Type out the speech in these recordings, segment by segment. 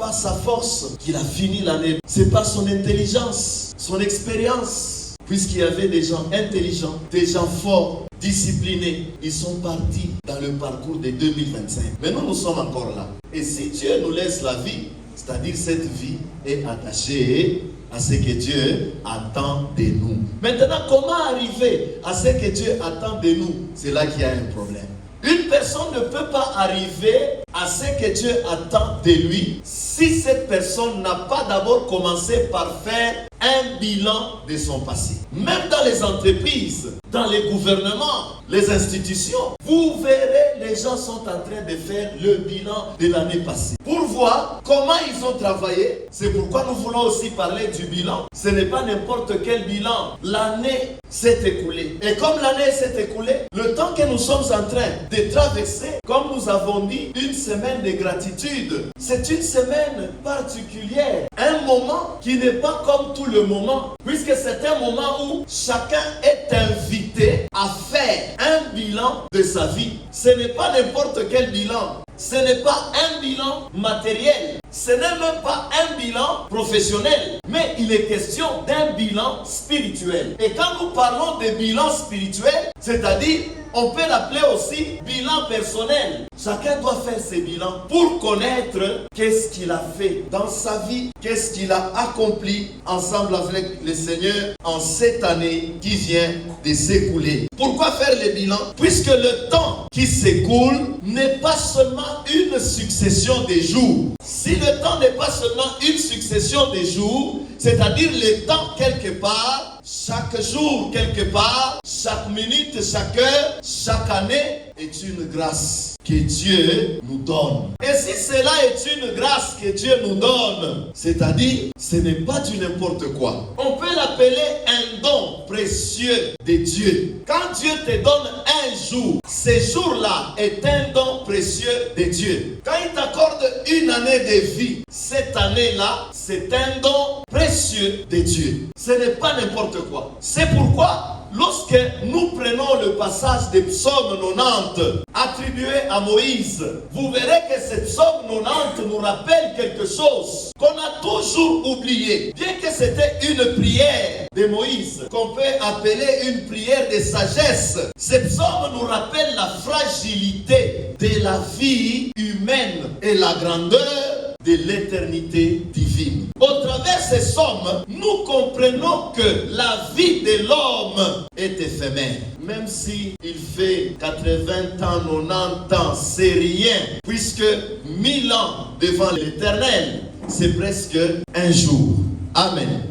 pas sa force qu'il a fini l'année. C'est pas son intelligence, son expérience. Puisqu'il y avait des gens intelligents, des gens forts, disciplinés, ils sont partis dans le parcours de 2025. Mais nous sommes encore là. Et si Dieu nous laisse la vie, c'est-à-dire cette vie est attachée à ce que Dieu attend de nous. Maintenant, comment arriver à ce que Dieu attend de nous? C'est là qu'il y a un problème. Une personne ne peut pas arriver à ce que Dieu attend de lui si cette personne n'a pas d'abord commencé par faire un bilan de son passé. Même dans les entreprises, dans les gouvernements, les institutions, vous verrez, les gens sont en train de faire le bilan de l'année passée pour voir comment ils ont travaillé. C'est pourquoi nous voulons aussi parler du bilan. Ce n'est pas n'importe quel bilan. L'année s'est écoulée. Et comme l'année s'est écoulée, le temps que nous sommes en train de traverser, comme nous avons dit, une semaine de gratitude. C'est une semaine particulière. Un moment qui n'est pas comme tout le moment, puisque c'est un moment où chacun est invité à faire un bilan de sa vie. Ce n'est pas n'importe quel bilan. Ce n'est pas un bilan matériel. Ce n'est même pas un bilan professionnel. Mais il est question d'un bilan spirituel. Et quand nous parlons de bilan spirituel, c'est-à-dire, on peut l'appeler aussi bilan personnel. Chacun doit faire ses bilans pour connaître qu'est-ce qu'il a fait dans sa vie, qu'est-ce qu'il a accompli ensemble avec le Seigneur en cette année qui vient de s'écouler. Pourquoi faire les bilans? Puisque le temps qui s'écoule n'est pas seulement une succession de jours. Si le temps n'est pas seulement une succession de jours, c'est-à-dire le temps quelque part, chaque jour quelque part, chaque minute, chaque heure, chaque année est une grâce que Dieu nous donne. Et si cela est une grâce que Dieu nous donne, c'est-à-dire, ce n'est pas du n'importe quoi. On peut l'appeler un don précieux de Dieu. Quand Dieu te donne un jour, ce jour-là est un don précieux de Dieu. Quand il t'accorde une année de vie, cette année-là, c'est un don précieux de Dieu. Ce n'est pas n'importe quoi. C'est pourquoi, lorsque nous prenons le passage des psaumes 90 attribué à Moïse, vous verrez que ce psaume 90 nous rappelle quelque chose qu'on a toujours oublié. Bien que c'était une prière de Moïse, qu'on peut appeler une prière de sagesse, ce psaume nous rappelle la fragilité de la vie humaine et la grandeur de l'éternité divine. Au travers de ces sommes, nous comprenons que la vie de l'homme est éphémère. Même si il fait 80 ans, 90 ans, c'est rien. Puisque 1000 ans devant l'Éternel, c'est presque un jour. Amen.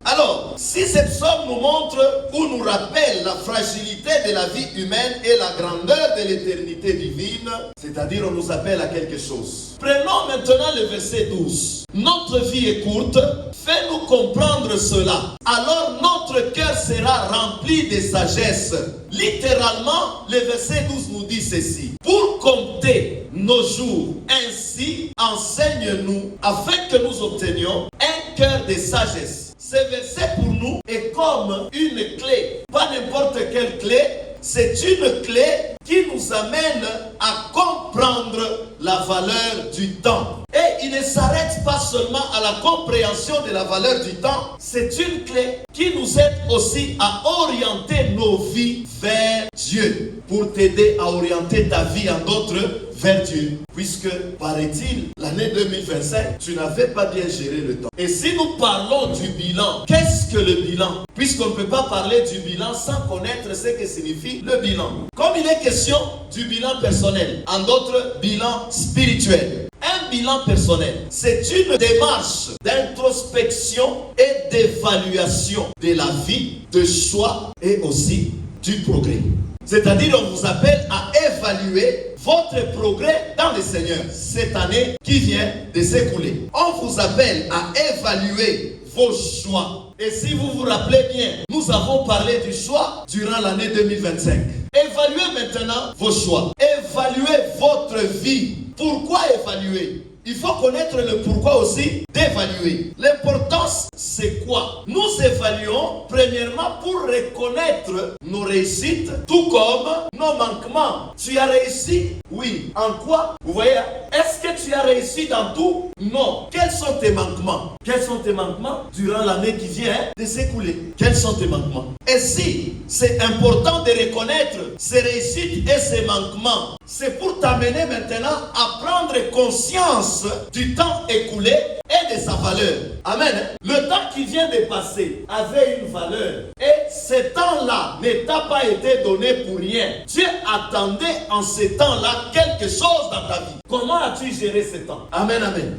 Alors, si cette somme nous montre ou nous rappelle la fragilité de la vie humaine et la grandeur de l'éternité divine, c'est-à-dire on nous appelle à quelque chose. Prenons maintenant le verset 12. Notre vie est courte, fais-nous comprendre cela. Alors notre cœur sera rempli de sagesse. Littéralement, le verset 12 nous dit ceci. Pour compter nos jours, ainsi enseigne-nous afin que nous obtenions un cœur de sagesse. Ce verset pour nous est comme une clé, pas n'importe quelle clé, c'est une clé qui nous amène à comprendre la valeur du temps. Et il ne s'arrête pas seulement à la compréhension de la valeur du temps, c'est une clé qui nous aide aussi à orienter nos vies vers Dieu, pour t'aider à orienter ta vie en d'autres vers Dieu. Puisque, paraît-il, l'année 2025, tu n'avais pas bien géré le temps. Et si nous parlons du bilan, qu'est-ce que le bilan? Puisqu'on ne peut pas parler du bilan sans connaître ce que signifie le bilan. Comme il est question du bilan personnel, en d'autres, bilan spirituel. Un bilan personnel, c'est une démarche d'introspection et d'évaluation de la vie, de choix et aussi du progrès. C'est-à-dire, on vous appelle à évaluer votre progrès dans le Seigneur cette année qui vient de s'écouler. On vous appelle à évaluer vos choix. Et si vous vous rappelez bien, nous avons parlé du choix durant l'année 2025. Évaluez maintenant vos choix. Évaluez votre vie. Pourquoi évaluer? Il faut connaître le pourquoi aussi d'évaluer. L'importance, c'est quoi? Nous évaluons premièrement pour reconnaître nos réussites, tout comme nos manquements. Tu as réussi? Oui. En quoi? Vous voyez, est-ce que tu as réussi dans tout? Non. Quels sont tes manquements? Quels sont tes manquements durant l'année qui vient de s'écouler? Quels sont tes manquements? Et si c'est important de reconnaître ces réussites et ces manquements, c'est pour t'amener maintenant à prendre conscience du temps écoulé et de sa valeur. Amen. Le temps qui vient de passer avait une valeur. Et ce temps-là ne t'a pas été donné pour rien. Dieu attendait en ce temps-là quelque chose dans ta vie. Comment as-tu géré ce temps? Amen, amen.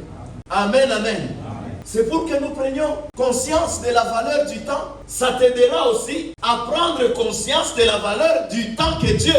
Amen, amen. C'est pour que nous prenions conscience de la valeur du temps. Ça t'aidera aussi à prendre conscience de la valeur du temps que Dieu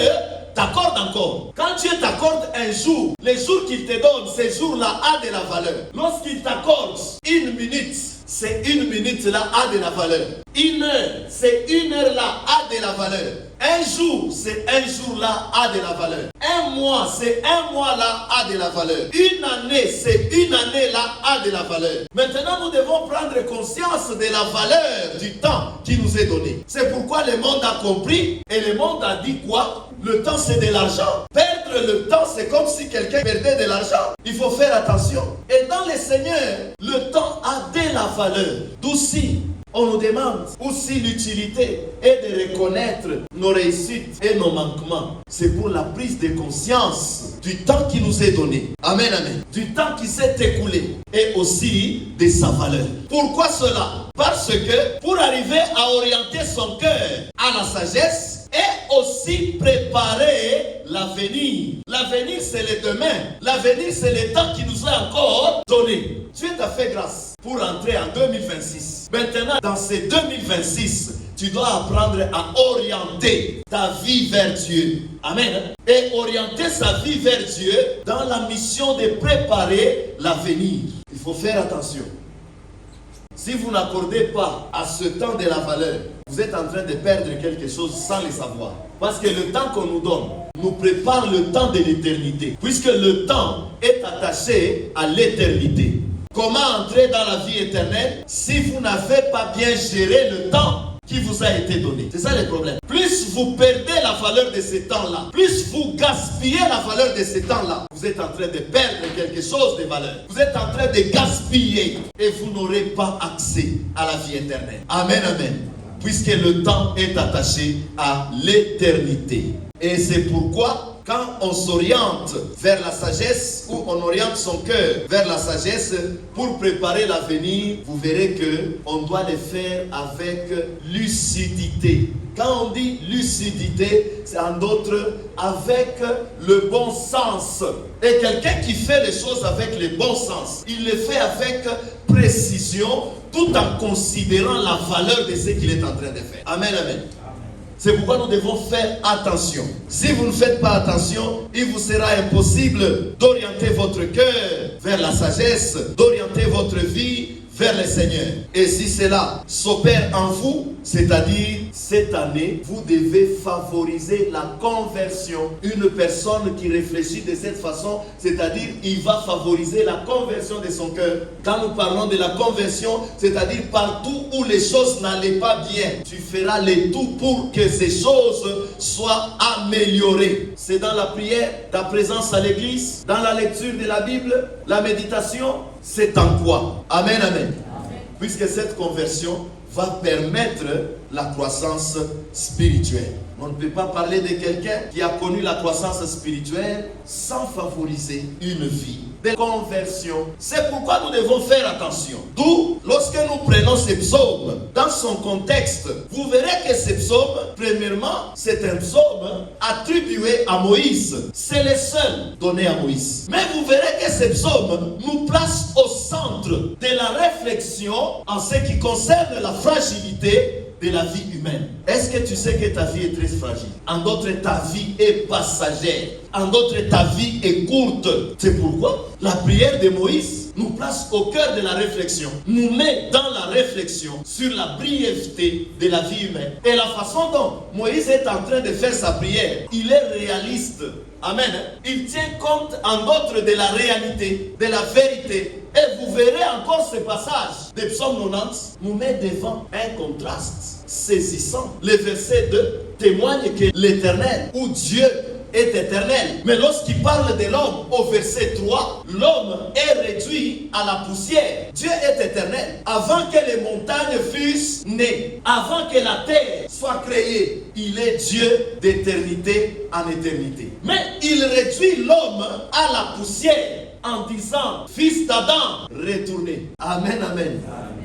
t'accorde encore. Quand Dieu t'accorde un jour, les jours qu'il te donne, ces jours-là a de la valeur. Lorsqu'il t'accorde une minute, c'est une minute-là a de la valeur. Une heure, c'est une heure-là a de la valeur. Un jour, c'est un jour-là a de la valeur. Un mois, c'est un mois-là a de la valeur. Une année, c'est une année-là a de la valeur. Maintenant, nous devons prendre conscience de la valeur du temps qui nous est donné. C'est pourquoi le monde a compris et le monde a dit quoi? Le temps, c'est de l'argent. Perdre le temps, c'est comme si quelqu'un perdait de l'argent. Il faut faire attention. Et dans le Seigneur, le temps a de la valeur. D'aussi, on nous demande aussi l'utilité et de reconnaître nos réussites et nos manquements. C'est pour la prise de conscience du temps qui nous est donné. Amen, amen. Du temps qui s'est écoulé et aussi de sa valeur. Pourquoi cela? Parce que pour arriver à orienter son cœur à la sagesse, et aussi préparer l'avenir. L'avenir, c'est le demain. L'avenir, c'est le temps qui nous est encore donné. Dieu t'a fait grâce pour entrer en 2026. Maintenant, dans ces 2026, tu dois apprendre à orienter ta vie vers Dieu. Amen. Et orienter sa vie vers Dieu dans la mission de préparer l'avenir. Il faut faire attention. Si vous n'accordez pas à ce temps de la valeur, vous êtes en train de perdre quelque chose sans le savoir. Parce que le temps qu'on nous donne nous prépare le temps de l'éternité. Puisque le temps est attaché à l'éternité. Comment entrer dans la vie éternelle si vous n'avez pas bien géré le temps qui vous a été donné? C'est ça le problème. Plus vous perdez la valeur de ce temps-là, plus vous gaspillez la valeur de ce temps-là, vous êtes en train de perdre quelque chose de valeur. Vous êtes en train de gaspiller et vous n'aurez pas accès à la vie éternelle. Amen, amen. Puisque le temps est attaché à l'éternité. Et c'est pourquoi quand on s'oriente vers la sagesse, ou on oriente son cœur vers la sagesse pour préparer l'avenir, vous verrez qu'on doit le faire avec lucidité. Quand on dit lucidité, c'est en d'autres avec le bon sens. Et quelqu'un qui fait les choses avec le bon sens, il le fait avec précision, tout en considérant la valeur de ce qu'il est en train de faire. Amen, amen. C'est pourquoi nous devons faire attention. Si vous ne faites pas attention, il vous sera impossible d'orienter votre cœur vers la sagesse, d'orienter votre vie vers le Seigneur. Et si cela s'opère en vous, c'est-à-dire cette année, vous devez favoriser la conversion. Une personne qui réfléchit de cette façon, c'est-à-dire il va favoriser la conversion de son cœur. Quand nous parlons de la conversion, c'est-à-dire partout où les choses n'allaient pas bien, tu feras le tout pour que ces choses soient améliorées. C'est dans la prière, ta présence à l'église, dans la lecture de la Bible, la méditation, c'est en quoi? Amen, amen. Puisque cette conversion va permettre la croissance spirituelle. On ne peut pas parler de quelqu'un qui a connu la croissance spirituelle sans favoriser une vie de conversion. C'est pourquoi nous devons faire attention. D'où, lorsque nous prenons ces psaumes dans son contexte, vous verrez que ces psaumes, premièrement, c'est un psaume attribué à Moïse. C'est le seul donné à Moïse. Mais vous verrez que ces psaumes nous placent au centre de la réflexion en ce qui concerne la fragilité de la vie humaine. Est-ce que tu sais que ta vie est très fragile? En d'autres, ta vie est passagère. En d'autres, ta vie est courte. C'est pourquoi la prière de Moïse nous place au cœur de la réflexion, nous met dans la réflexion sur la brièveté de la vie humaine. Et la façon dont Moïse est en train de faire sa prière, il est réaliste. Amen. Il tient compte en d'autres de la réalité, de la vérité. Et vous verrez encore ce passage de Psaume 90 nous met devant un contraste saisissant. Le verset 2 témoigne que l'Éternel, ou Dieu, est éternel. Mais lorsqu'il parle de l'homme au verset 3, l'homme est réduit à la poussière. Dieu est éternel. Avant que les montagnes fussent nées, avant que la terre soit créée, il est Dieu d'éternité en éternité. Mais il réduit l'homme à la poussière en disant, fils d'Adam, retournez. Amen, amen.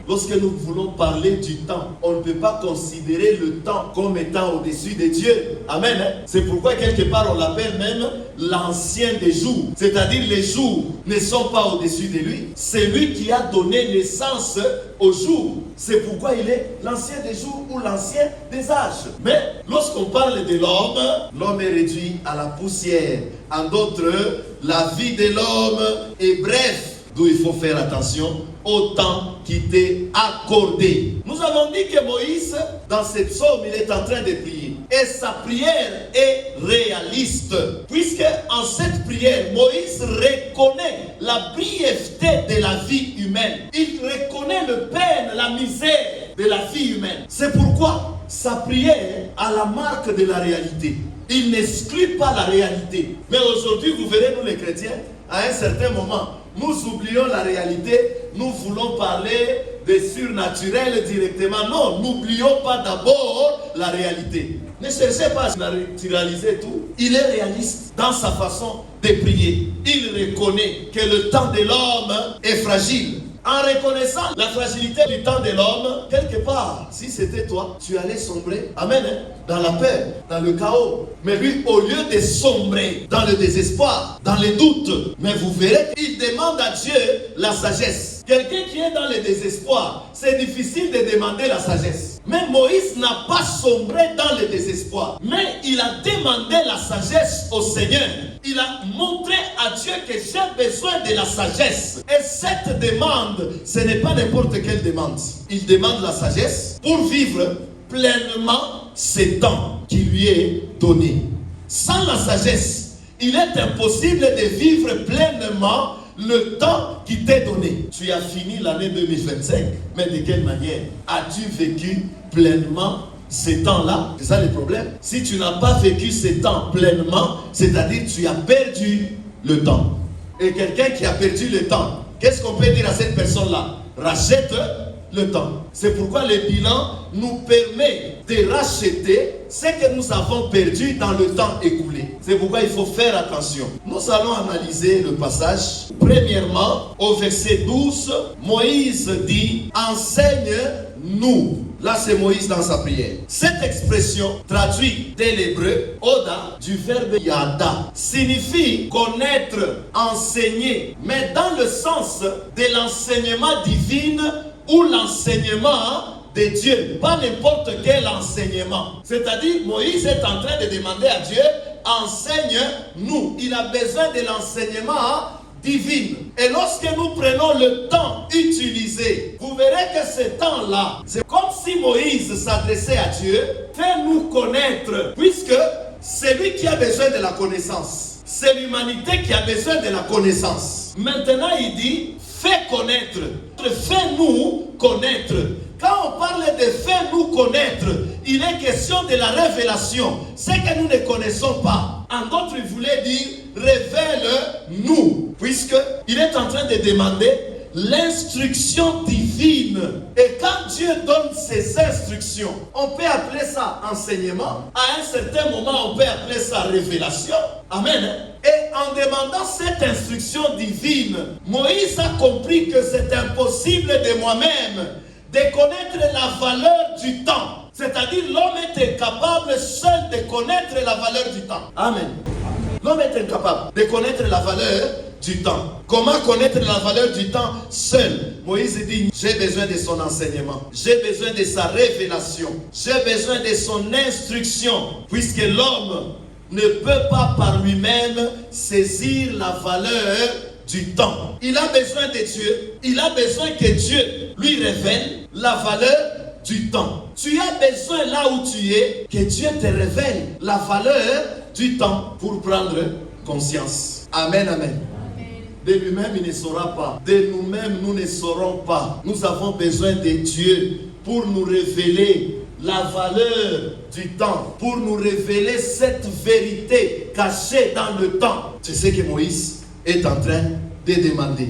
Lorsque nous voulons parler du temps, on ne peut pas considérer le temps comme étant au-dessus de Dieu. Amen. C'est pourquoi quelque part on l'appelle même l'ancien des jours. C'est-à-dire les jours ne sont pas au-dessus de lui. C'est lui qui a donné naissance aux jours. C'est pourquoi il est l'ancien des jours ou l'ancien des âges. Mais lorsqu'on parle de l'homme, l'homme est réduit à la poussière. En d'autres, la vie de l'homme est brève. D'où il faut faire attention au temps qui t'est accordé. Nous avons dit que Moïse, dans cette psaume, il est en train de prier. Et sa prière est réaliste. Puisque en cette prière, Moïse reconnaît la brièveté de la vie humaine. Il reconnaît le peine, la misère de la vie humaine. C'est pourquoi sa prière a la marque de la réalité. Il n'exclut pas la réalité. Mais aujourd'hui, vous verrez, nous les chrétiens, à un certain moment, nous oublions la réalité, nous voulons parler de surnaturel directement. Non, n'oublions pas d'abord la réalité. Ne cherchez pas à naturaliser tout. Il est réaliste dans sa façon de prier. Il reconnaît que le temps de l'homme est fragile. En reconnaissant la fragilité du temps de l'homme, quelque part, si c'était toi, tu allais sombrer, amen, dans la peur, dans le chaos. Mais lui, au lieu de sombrer dans le désespoir, dans les doutes, mais vous verrez qu'il demande à Dieu la sagesse. Quelqu'un qui est dans le désespoir, c'est difficile de demander la sagesse. Mais Moïse n'a pas sombré dans le désespoir. Mais il a demandé la sagesse au Seigneur. Il a montré à Dieu que j'ai besoin de la sagesse. Et cette demande, ce n'est pas n'importe quelle demande. Il demande la sagesse pour vivre pleinement ce temps qui lui est donné. Sans la sagesse, il est impossible de vivre pleinement le temps qui t'est donné. Tu as fini l'année 2025, mais de quelle manière as-tu vécu pleinement ces temps-là? C'est ça le problème. Si tu n'as pas vécu ces temps pleinement, c'est-à-dire tu as perdu le temps. Et quelqu'un qui a perdu le temps, qu'est-ce qu'on peut dire à cette personne-là? Rachète le temps. C'est pourquoi le bilan nous permet de racheter ce que nous avons perdu dans le temps écoulé. C'est pourquoi il faut faire attention. Nous allons analyser le passage. Premièrement, au verset 12, Moïse dit « Enseigne-nous ». Là, c'est Moïse dans sa prière. Cette expression, traduite de l'hébreu, Oda, du verbe yada, signifie connaître, enseigner, mais dans le sens de l'enseignement divin ou l'enseignement de Dieu, pas n'importe quel enseignement. C'est-à-dire, Moïse est en train de demander à Dieu, enseigne-nous. Il a besoin de l'enseignement divin. Et lorsque nous prenons le temps utilisé, vous verrez que ce temps-là, c'est comme si Moïse s'adressait à Dieu, fais-nous connaître, puisque c'est lui qui a besoin de la connaissance. C'est l'humanité qui a besoin de la connaissance. Maintenant, il dit, fais connaître, fais-nous connaître. Quand on parle de fais-nous connaître, il est question de la révélation. Ce que nous ne connaissons pas. En d'autres, il voulait dire révèle-nous. Puisqu'il est en train de demander l'instruction divine. Et quand Dieu donne ses instructions, on peut appeler ça enseignement. À un certain moment, on peut appeler ça révélation. Amen. Et en demandant cette instruction divine, Moïse a compris que c'est impossible de moi-même de connaître la valeur du temps. C'est-à-dire l'homme est incapable seul de connaître la valeur du temps. Amen. L'homme est incapable de connaître la valeur du temps. Comment connaître la valeur du temps seul? Moïse dit, j'ai besoin de son enseignement. J'ai besoin de sa révélation. J'ai besoin de son instruction. Puisque l'homme ne peut pas par lui-même saisir la valeur du temps. Il a besoin de Dieu. Il a besoin que Dieu lui révèle la valeur du temps. Tu as besoin là où tu es que Dieu te révèle la valeur du temps pour prendre conscience. Amen, amen. De lui-même, il ne saura pas. De nous-mêmes, nous ne saurons pas. Nous avons besoin de Dieu pour nous révéler la valeur du temps, pour nous révéler cette vérité cachée dans le temps. C'est ce que Moïse est en train de demander.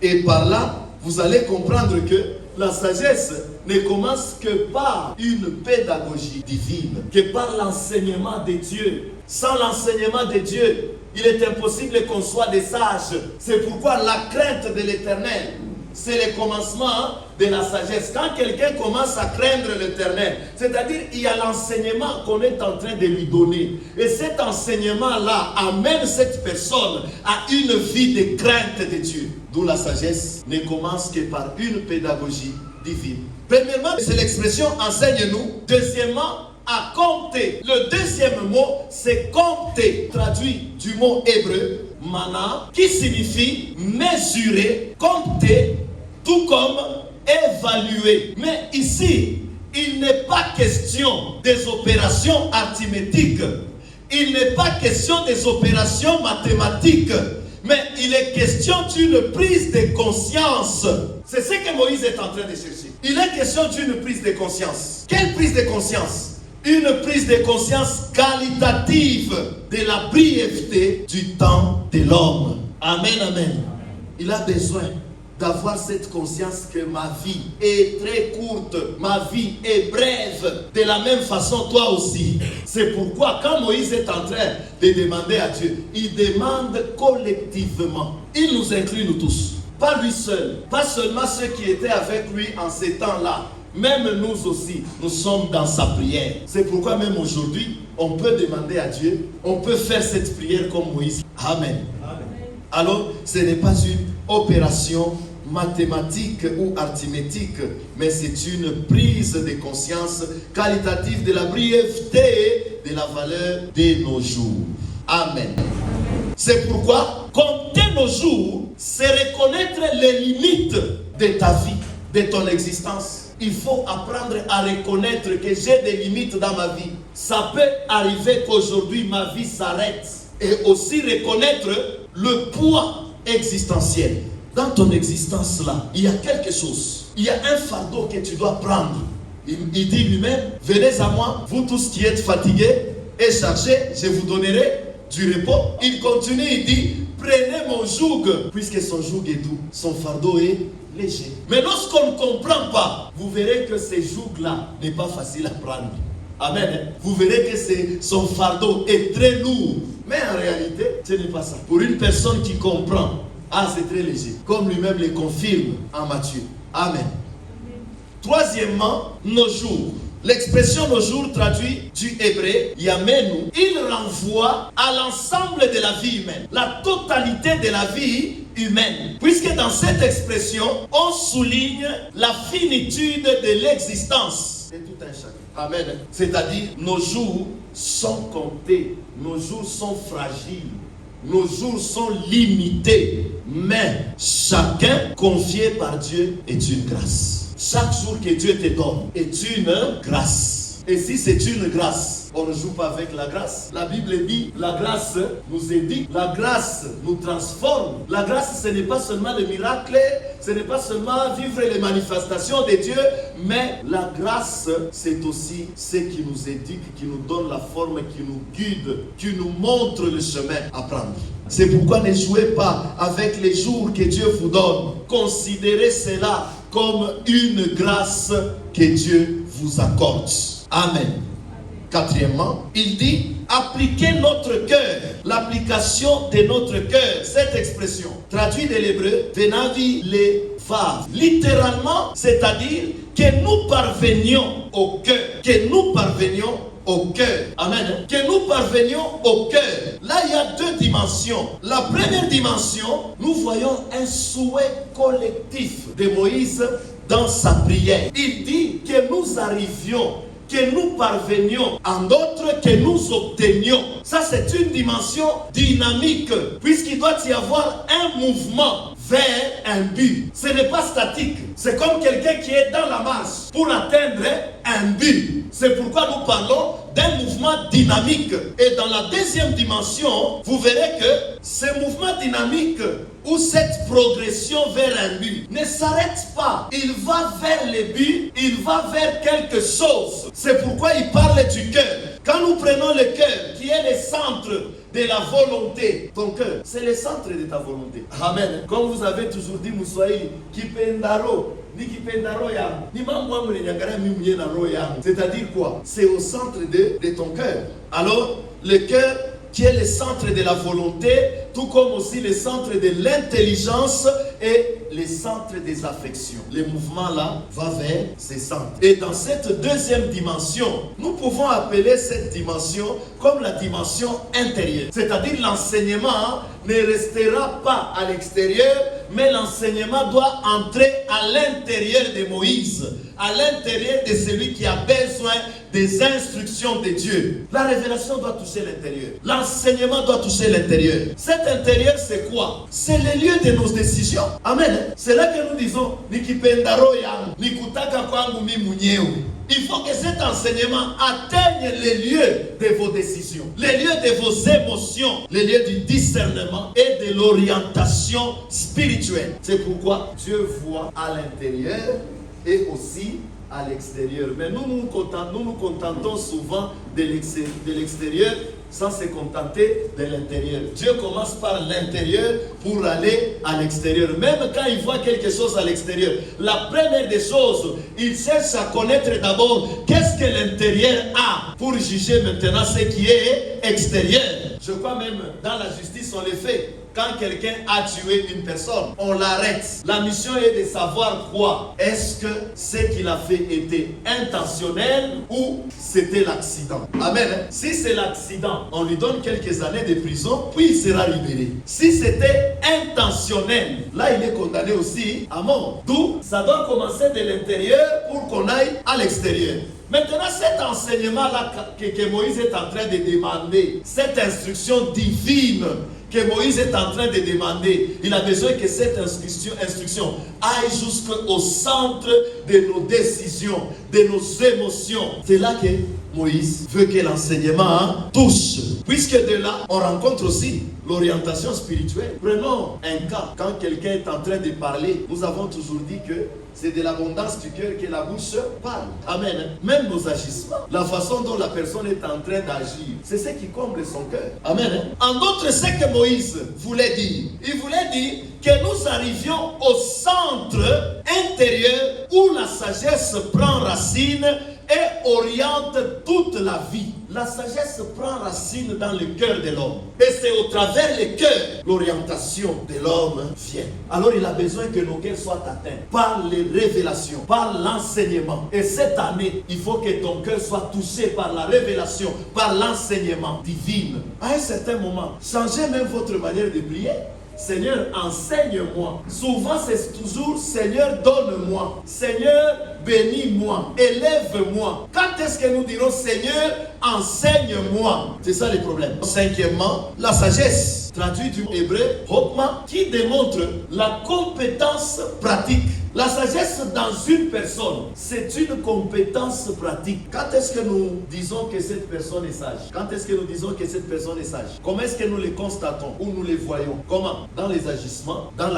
Et par là, vous allez comprendre que la sagesse ne commence que par une pédagogie divine, que par l'enseignement de Dieu. Sans l'enseignement de Dieu, il est impossible qu'on soit des sages. C'est pourquoi la crainte de l'Éternel, c'est le commencement de la sagesse. Quand quelqu'un commence à craindre l'Éternel, c'est-à-dire il y a l'enseignement qu'on est en train de lui donner. Et cet enseignement-là amène cette personne à une vie de crainte de Dieu. D'où la sagesse ne commence que par une pédagogie divine. Premièrement, c'est l'expression « enseigne-nous ». Deuxièmement, à compter. Le deuxième mot, c'est compter, traduit du mot hébreu, mana, qui signifie mesurer, compter, tout comme évaluer. Mais ici, il n'est pas question des opérations arithmétiques. Il n'est pas question des opérations mathématiques. Mais il est question d'une prise de conscience. C'est ce que Moïse est en train de chercher. Il est question d'une prise de conscience. Quelle prise de conscience? Une prise de conscience qualitative de la brièveté du temps de l'homme. Amen, amen. Il a besoin d'avoir cette conscience que ma vie est très courte, ma vie est brève. De la même façon, toi aussi. C'est pourquoi quand Moïse est en train de demander à Dieu, il demande collectivement. Il nous inclut nous tous. Pas lui seul, pas seulement ceux qui étaient avec lui en ces temps-là. Même nous aussi, nous sommes dans sa prière. C'est pourquoi même aujourd'hui, on peut demander à Dieu, on peut faire cette prière comme Moïse. Amen. Amen. Alors, ce n'est pas une opération mathématique ou arithmétique, mais c'est une prise de conscience qualitative de la brièveté de la valeur de nos jours. Amen. C'est pourquoi, compter nos jours, c'est reconnaître les limites de ta vie, de ton existence. Il faut apprendre à reconnaître que j'ai des limites dans ma vie. Ça peut arriver qu'aujourd'hui ma vie s'arrête. Et aussi reconnaître le poids existentiel. Dans ton existence là, il y a quelque chose. Il y a un fardeau que tu dois prendre. Il dit lui-même, venez à moi, vous tous qui êtes fatigués et chargés, je vous donnerai du repos. Il continue, il dit, prenez mon joug, puisque son joug est doux, son fardeau est léger. Mais lorsqu'on ne comprend pas, vous verrez que ce joug-là n'est pas facile à prendre. Amen. Vous verrez que son fardeau est très lourd. Mais en réalité, ce n'est pas ça. Pour une personne qui comprend, c'est très léger. Comme lui-même le confirme en Matthieu. Amen. Troisièmement, nos jours. L'expression nos jours traduit du hébreu Yamenu. Il renvoie à l'ensemble de la vie humaine, la totalité de la vie humaine. Puisque dans cette expression, on souligne la finitude de l'existence. C'est tout un chacun. Amen. C'est-à-dire, nos jours sont comptés, nos jours sont fragiles, nos jours sont limités, mais chacun confié par Dieu est une grâce. Chaque jour que Dieu te donne est une grâce. Et si c'est une grâce, on ne joue pas avec la grâce. La Bible dit, la grâce nous éduque, la grâce nous transforme. La grâce, ce n'est pas seulement le miracle, ce n'est pas seulement vivre les manifestations de Dieu, mais la grâce, c'est aussi ce qui nous éduque, qui nous donne la forme, qui nous guide, qui nous montre le chemin à prendre. C'est pourquoi ne jouez pas avec les jours que Dieu vous donne. Considérez cela comme une grâce que Dieu vous accorde. Amen. Quatrièmement, il dit appliquer notre cœur, l'application de notre cœur. Cette expression, traduite de l'hébreu, venavi le vav. Littéralement, c'est-à-dire que nous parvenions au cœur, que nous parvenions au cœur. Amen. Que nous parvenions au cœur. Là, il y a deux dimensions. La première dimension, nous voyons un souhait collectif de Moïse dans sa prière. Il dit que nous arrivions que nous parvenions, en d'autres que nous obtenions. Ça, c'est une dimension dynamique, puisqu'il doit y avoir un mouvement vers un but. Ce n'est pas statique. C'est comme quelqu'un qui est dans la marche pour atteindre un but. C'est pourquoi nous parlons d'un mouvement dynamique. Et dans la deuxième dimension, vous verrez que ce mouvement dynamique ou cette progression vers un but ne s'arrête pas. Il va vers le but, il va vers quelque chose. C'est pourquoi il parle du cœur. Quand nous prenons le cœur, qui est le centre de la volonté, ton cœur, c'est le centre de ta volonté. Amen. Comme vous avez toujours dit, Moussoaï, Kipendaro, c'est-à-dire quoi? C'est au centre de ton cœur. Alors, le cœur qui est le centre de la volonté, tout comme aussi le centre de l'intelligence et le centre des affections. Le mouvement là va vers ces centres. Et dans cette deuxième dimension, nous pouvons appeler cette dimension comme la dimension intérieure. C'est-à-dire l'enseignement ne restera pas à l'extérieur, mais l'enseignement doit entrer à l'intérieur de Moïse, à l'intérieur de celui qui a besoin des instructions de Dieu. La révélation doit toucher l'intérieur. L'enseignement doit toucher l'intérieur. Cet intérieur, c'est quoi? C'est le lieu de nos décisions. Amen. C'est là que nous disons, Nikipendaro yang, Nikutaka kwangu mi mwenyewe. Il faut que cet enseignement atteigne les lieux de vos décisions, les lieux de vos émotions, les lieux du discernement et de l'orientation spirituelle. C'est pourquoi Dieu voit à l'intérieur et aussi à l'extérieur. Mais nous nous contentons souvent de l'extérieur sans se contenter de l'intérieur. Dieu commence par l'intérieur pour aller à l'extérieur. Même quand il voit quelque chose à l'extérieur, la première des choses, il cherche à connaître d'abord qu'est-ce que l'intérieur a pour juger maintenant ce qui est extérieur. Je crois même dans la justice on le fait. Quand quelqu'un a tué une personne, on l'arrête. La mission est de savoir quoi. Est-ce que ce qu'il a fait était intentionnel ou c'était l'accident? Amen. Si c'est l'accident, on lui donne quelques années de prison, puis il sera libéré. Si c'était intentionnel, là il est condamné aussi à mort. D'où ça doit commencer de l'intérieur pour qu'on aille à l'extérieur. Maintenant, cet enseignement-là que Moïse est en train de demander, cette instruction divine que Moïse est en train de demander, il a besoin que cette instruction aille jusqu'au centre de nos décisions, de nos émotions. C'est là que Moïse veut que l'enseignement touche. Puisque de là, on rencontre aussi l'orientation spirituelle. Prenons un cas. Quand quelqu'un est en train de parler, nous avons toujours dit que c'est de l'abondance du cœur que la bouche parle. Amen. Même nos agissements, la façon dont la personne est en train d'agir, c'est ce qui comble son cœur. Amen. En d'autres, c'est que Moïse voulait dire. Il voulait dire que nous arrivions au centre intérieur où la sagesse prend racine et oriente toute la vie. La sagesse prend racine dans le cœur de l'homme. Et c'est au travers le cœur l'orientation de l'homme vient. Alors il a besoin que nos cœurs soient atteints par les révélations, par l'enseignement. Et cette année, il faut que ton cœur soit touché par la révélation, par l'enseignement divin. À un certain moment, changez même votre manière de prier. Seigneur, enseigne-moi. Souvent, c'est toujours Seigneur, donne-moi. Seigneur, bénis-moi. Élève-moi. Quand est-ce que nous dirons Seigneur, enseigne-moi? C'est ça le problème. Cinquièmement, la sagesse. Traduit du hébreu, hokma, qui démontre la compétence pratique. La sagesse dans une personne, c'est une compétence pratique. Quand est-ce que nous disons que cette personne est sage? Quand est-ce que nous disons que cette personne est sage? Comment est-ce que nous les constatons ou nous les voyons? Comment? Dans les agissements, dans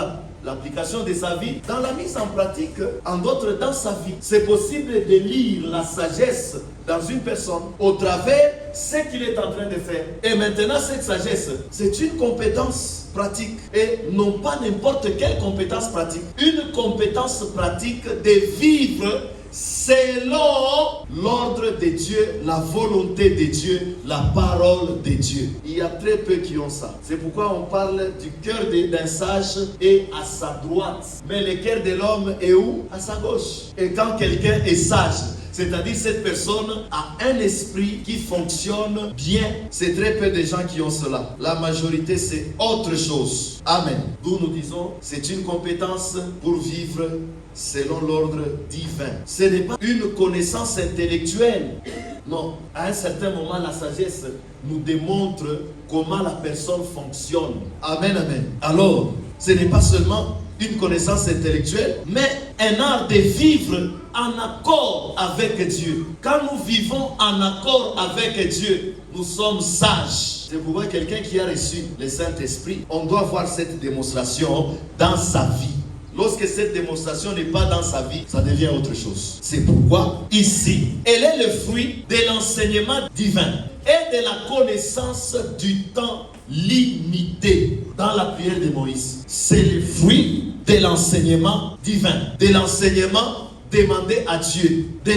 l'application de sa vie, dans la mise en pratique, en d'autres dans sa vie. C'est possible de lire la sagesse dans une personne au travers ce qu'il est en train de faire. Et maintenant, cette sagesse, c'est une compétence pratique et non pas n'importe quelle compétence pratique. Une compétence pratique de vivre selon l'ordre de Dieu, la volonté de Dieu, la parole de Dieu. Il y a très peu qui ont ça. C'est pourquoi on parle du cœur d'un sage et à sa droite. Mais le cœur de l'homme est où? À sa gauche. Et quand quelqu'un est sage, C'est-à-dire cette personne a un esprit qui fonctionne bien. C'est très peu de gens qui ont cela. La majorité, c'est autre chose. Amen. D'où nous disons, c'est une compétence pour vivre selon l'ordre divin. Ce n'est pas une connaissance intellectuelle. Non, à un certain moment, la sagesse nous démontre comment la personne fonctionne. Amen, amen. Alors, ce n'est pas seulement une connaissance intellectuelle, mais un art de vivre en accord avec Dieu. Quand nous vivons en accord avec Dieu, nous sommes sages. C'est pourquoi quelqu'un qui a reçu le Saint-Esprit, on doit voir cette démonstration dans sa vie. Lorsque cette démonstration n'est pas dans sa vie, ça devient autre chose. C'est pourquoi ici, elle est le fruit de l'enseignement divin et de la connaissance du temps limité dans la prière de Moïse. C'est le fruit de l'enseignement divin, de l'enseignement demandé à Dieu, de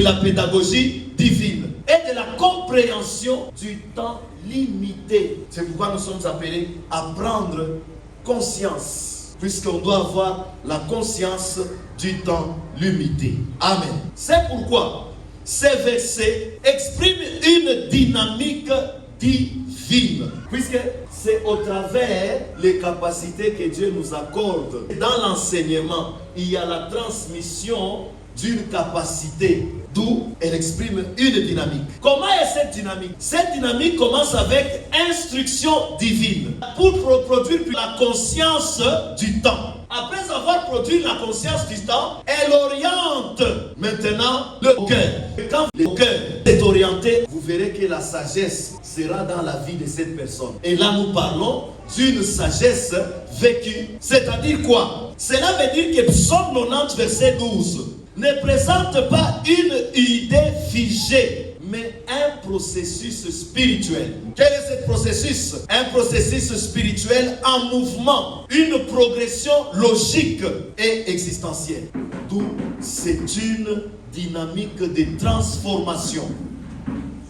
la pédagogie divine et de la compréhension du temps limité. C'est pourquoi nous sommes appelés à prendre conscience, puisqu'on doit avoir la conscience du temps limité. Amen. C'est pourquoi ces versets expriment une dynamique divine, puisque c'est au travers les capacités que Dieu nous accorde. Dans l'enseignement, il y a la transmission d'une capacité, d'où elle exprime une dynamique. Comment est cette dynamique? Cette dynamique commence avec instruction divine pour produire la conscience du temps. Après avoir produit la conscience du temps, elle oriente maintenant le cœur. Et quand le cœur est orienté, vous verrez que la sagesse sera dans la vie de cette personne. Et là, nous parlons d'une sagesse vécue. C'est-à-dire quoi? Cela veut dire que Psaume 90, verset 12, ne présente pas une idée figée, mais un processus spirituel. Quel est ce processus? Un processus spirituel en mouvement, une progression logique et existentielle. D'où c'est une dynamique de transformation.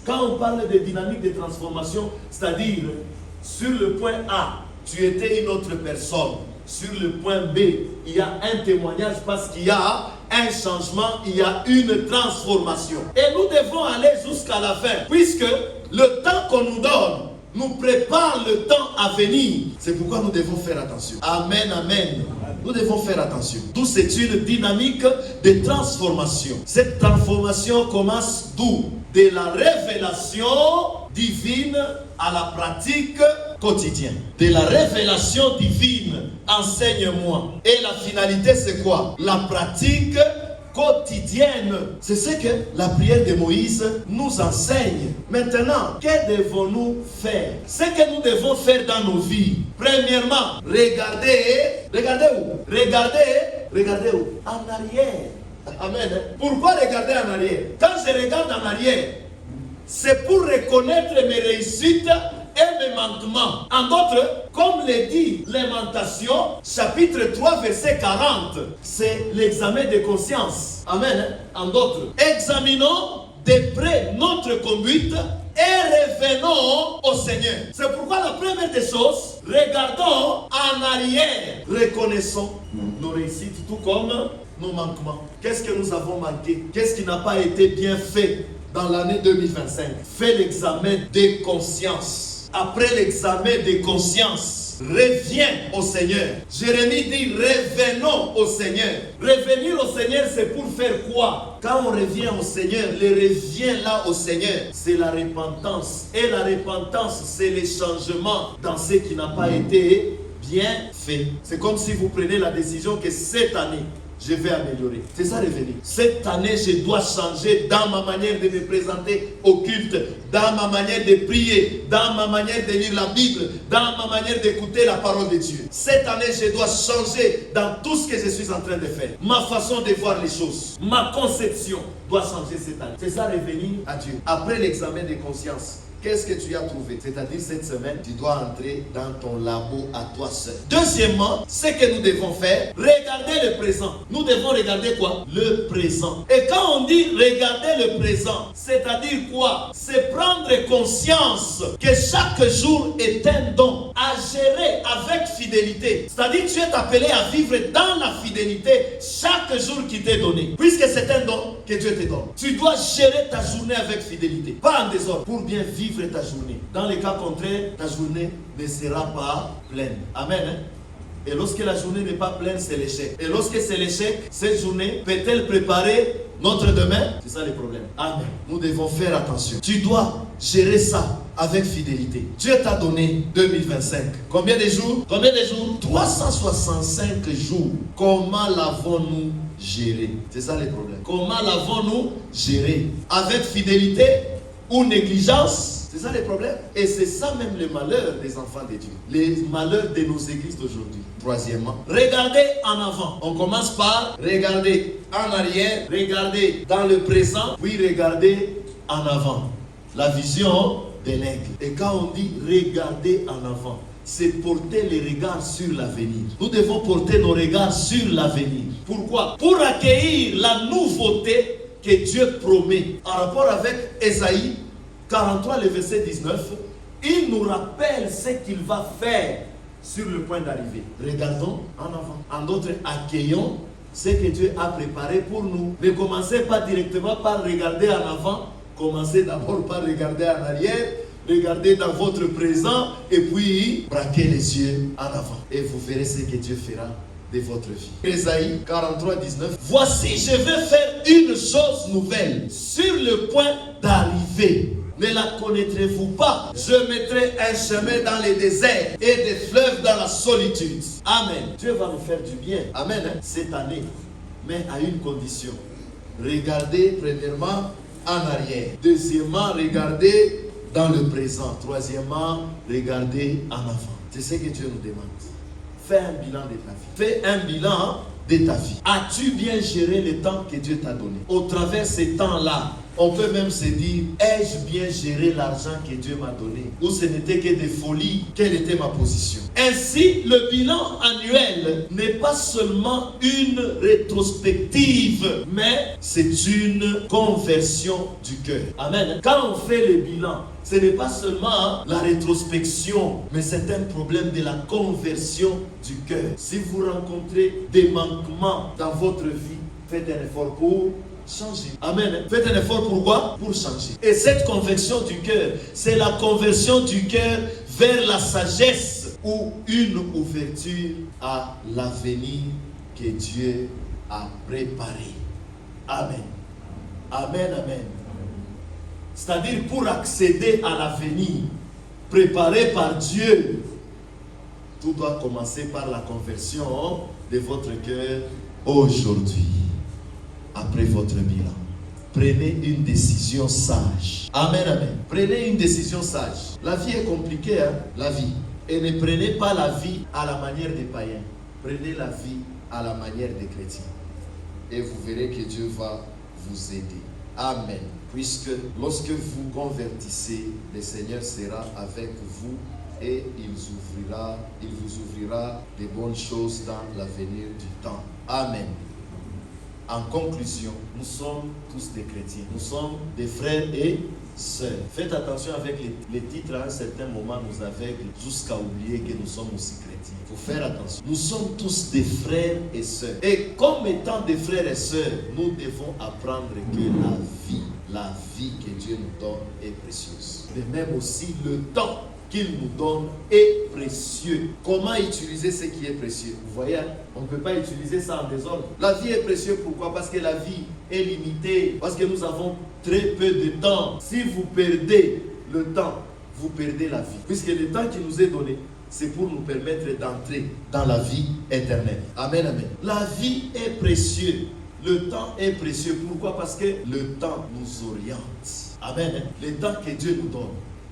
Quand on parle de dynamique de transformation, c'est-à-dire sur le point A, tu étais une autre personne. Sur le point B, il y a un témoignage parce qu'il y a un changement, il y a une transformation. Et nous devons aller jusqu'à la fin, puisque le temps qu'on nous donne nous prépare le temps à venir. C'est pourquoi nous devons faire attention. Amen, amen. Nous devons faire attention. D'où c'est une dynamique de transformation. Cette transformation commence d'où? De la révélation divine à la pratique quotidienne. De la révélation divine, enseigne-moi. Et la finalité, c'est quoi? La pratique quotidienne. C'est ce que la prière de Moïse nous enseigne. Maintenant, que devons-nous faire? Ce que nous devons faire dans nos vies. Premièrement, regardez où? Regardez où? En arrière. Amen. Pourquoi regarder en arrière? Quand je regarde en arrière, c'est pour reconnaître mes réussites et mes manquements. En d'autres, comme le dit Lamentation, chapitre 3, verset 40, c'est l'examen de conscience. Amen. En d'autres, examinons de près notre conduite et revenons au Seigneur. C'est pourquoi la première des choses, regardons en arrière. Reconnaissons nos réussites tout comme nos manquements. Qu'est-ce que nous avons manqué? Qu'est-ce qui n'a pas été bien fait dans l'année 2025? Fais l'examen de conscience. Après l'examen de conscience, reviens au Seigneur. Jérémie dit revenons au Seigneur. Revenir au Seigneur, c'est pour faire quoi? Quand on revient au Seigneur, le revient là au Seigneur, c'est la repentance. Et la repentance, c'est le changement dans ce qui n'a pas été bien fait. C'est comme si vous prenez la décision que cette année, je vais améliorer. C'est ça revenir. Cette année, je dois changer dans ma manière de me présenter au culte, dans ma manière de prier, dans ma manière de lire la Bible, dans ma manière d'écouter la parole de Dieu. Cette année, je dois changer dans tout ce que je suis en train de faire. Ma façon de voir les choses, ma conception doit changer cette année. C'est ça revenir à Dieu. Après l'examen de conscience, qu'est-ce que tu as trouvé? C'est-à-dire cette semaine, tu dois entrer dans ton labo à toi seul. Deuxièmement, ce que nous devons faire, regarder le présent. Nous devons regarder quoi? Le présent. Et quand on dit regarder le présent, c'est-à-dire quoi? C'est prendre conscience que chaque jour est un don à gérer avec fidélité. C'est-à-dire tu es appelé à vivre dans la fidélité chaque jour qui t'est donné. Puisque c'est un don que Dieu te donne. Tu dois gérer ta journée avec fidélité. Pas en désordre. Pour bien vivre ta journée. Dans le cas contraire, ta journée ne sera pas pleine. Amen. Et lorsque la journée n'est pas pleine, c'est l'échec. Et lorsque c'est l'échec, cette journée peut-elle préparer notre demain? C'est ça le problème. Amen. Nous devons faire attention. Tu dois gérer ça avec fidélité. Dieu t'a donné 2025. Combien de jours? Combien de jours? 365 jours. Comment l'avons-nous géré? C'est ça le problème. Comment l'avons-nous géré? Avec fidélité ou négligence? C'est ça le problème. Et c'est ça même le malheur des enfants de Dieu. Les malheurs de nos églises d'aujourd'hui. Troisièmement, regardez en avant. On commence par regarder en arrière, regarder dans le présent, puis regarder en avant. La vision de l'aigle. Et quand on dit regarder en avant, c'est porter les regards sur l'avenir. Nous devons porter nos regards sur l'avenir. Pourquoi? Pour accueillir la nouveauté que Dieu promet. En rapport avec Ésaïe 43, le verset 19, il nous rappelle ce qu'il va faire sur le point d'arriver. Regardons en avant. En d'autres, accueillons ce que Dieu a préparé pour nous. Ne commencez pas directement par regarder en avant. Commencez d'abord par regarder en arrière. Regardez dans votre présent et puis braquez les yeux en avant. Et vous verrez ce que Dieu fera de votre vie. Ésaïe 43, 19. Voici, je vais faire une chose nouvelle sur le point d'arriver. Ne la connaîtrez-vous pas? Je mettrai un chemin dans les déserts et des fleuves dans la solitude. Amen. Dieu va nous faire du bien. Amen. Cette année. Mais à une condition. Regardez premièrement en arrière. Deuxièmement, regardez dans le présent. Troisièmement, regardez en avant. C'est ce que Dieu nous demande. Fais un bilan de ta vie. Fais un bilan de ta vie. As-tu bien géré le temps que Dieu t'a donné? Au travers de ces temps-là, on peut même se dire, ai-je bien géré l'argent que Dieu m'a donné? Ou ce n'était que des folies? Quelle était ma position? Ainsi, le bilan annuel n'est pas seulement une rétrospective, mais c'est une conversion du cœur. Amen. Quand on fait le bilan, ce n'est pas seulement la rétrospection, mais c'est un problème de la conversion du cœur. Si vous rencontrez des manquements dans votre vie, faites un effort pour changer. Amen. Faites un effort pour quoi? Pour changer. Et cette conversion du cœur, c'est la conversion du cœur vers la sagesse ou une ouverture à l'avenir que Dieu a préparé. Amen. Amen, amen. C'est-à-dire pour accéder à l'avenir préparé par Dieu, tout doit commencer par la conversion de votre cœur aujourd'hui. Après votre bilan, prenez une décision sage. Amen, amen. Prenez une décision sage. La vie est compliquée, hein? La vie. Et ne prenez pas la vie à la manière des païens. Prenez la vie à la manière des chrétiens. Et vous verrez que Dieu va vous aider. Amen. Puisque lorsque vous convertissez, le Seigneur sera avec vous et il vous ouvrira de bonnes choses dans l'avenir du temps. Amen. En conclusion, nous sommes tous des chrétiens. Nous sommes des frères et sœurs. Faites attention avec les titres. À un certain moment, nous aveuglent jusqu'à oublier que nous sommes aussi chrétiens. Il faut faire attention. Nous sommes tous des frères et sœurs. Et comme étant des frères et sœurs, nous devons apprendre que la vie que Dieu nous donne est précieuse. Mais même aussi le temps qu'il nous donne est précieux. Comment utiliser ce qui est précieux? Vous voyez, on ne peut pas utiliser ça en désordre. La vie est précieuse, pourquoi? Parce que la vie est limitée, parce que nous avons très peu de temps. Si vous perdez le temps, vous perdez la vie. Puisque le temps qui nous est donné, c'est pour nous permettre d'entrer dans la vie éternelle. Amen, amen. La vie est précieuse. Le temps est précieux. Pourquoi? Parce que le temps nous oriente. Amen. Le temps que Dieu nous donne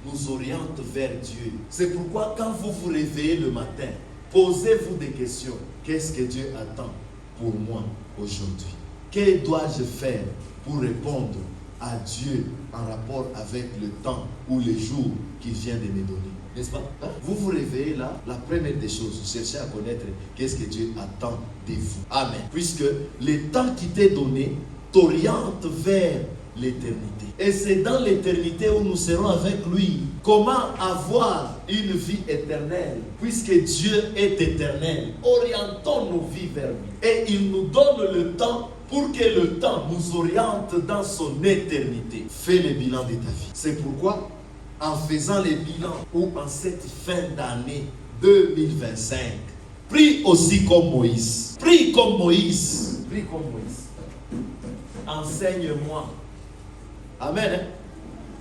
nous oriente vers Dieu. C'est pourquoi quand vous vous réveillez le matin, posez-vous des questions. Qu'est-ce que Dieu attend pour moi aujourd'hui? Que dois-je faire pour répondre à Dieu en rapport avec le temps ou le jour qu'il vient de me donner. N'est-ce pas? Vous vous réveillez là, la première des choses, vous cherchez à connaître qu'est-ce que Dieu attend de vous. Amen. Puisque le temps qui t'est donné t'oriente vers l'éternité. Et c'est dans l'éternité où nous serons avec lui. Comment avoir une vie éternelle? Puisque Dieu est éternel, orientons nos vies vers lui. Et il nous donne le temps pour que le temps nous oriente dans son éternité. Fais le bilan de ta vie. C'est pourquoi, en faisant le bilan ou en cette fin d'année 2025, prie aussi comme Moïse. Prie comme Moïse. Prie comme Moïse. Enseigne-moi. Amen.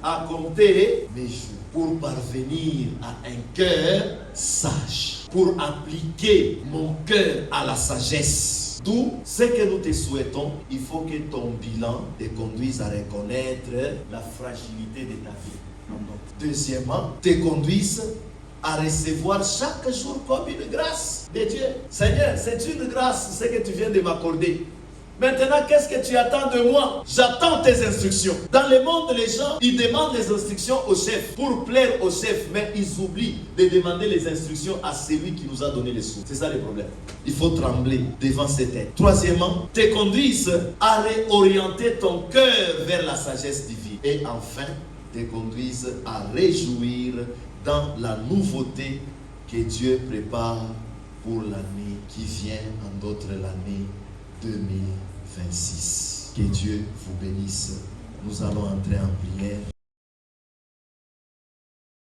À compter mes jours pour parvenir à un cœur sage, pour appliquer mon cœur à la sagesse. D'où ce que nous te souhaitons, il faut que ton bilan te conduise à reconnaître la fragilité de ta vie. Deuxièmement, te conduise à recevoir chaque jour comme une grâce de Dieu. Seigneur, c'est une grâce ce que tu viens de m'accorder. Maintenant, qu'est-ce que tu attends de moi? J'attends tes instructions. Dans le monde, les gens, ils demandent les instructions au chef pour plaire au chef, mais ils oublient de demander les instructions à celui qui nous a donné les sous. C'est ça le problème. Il faut trembler devant cette tête. Troisièmement, te conduise à réorienter ton cœur vers la sagesse divine. Et enfin, te conduise à réjouir dans la nouveauté que Dieu prépare pour l'année qui vient, en d'autres l'année 2026. Que Dieu vous bénisse. Nous allons entrer en prière.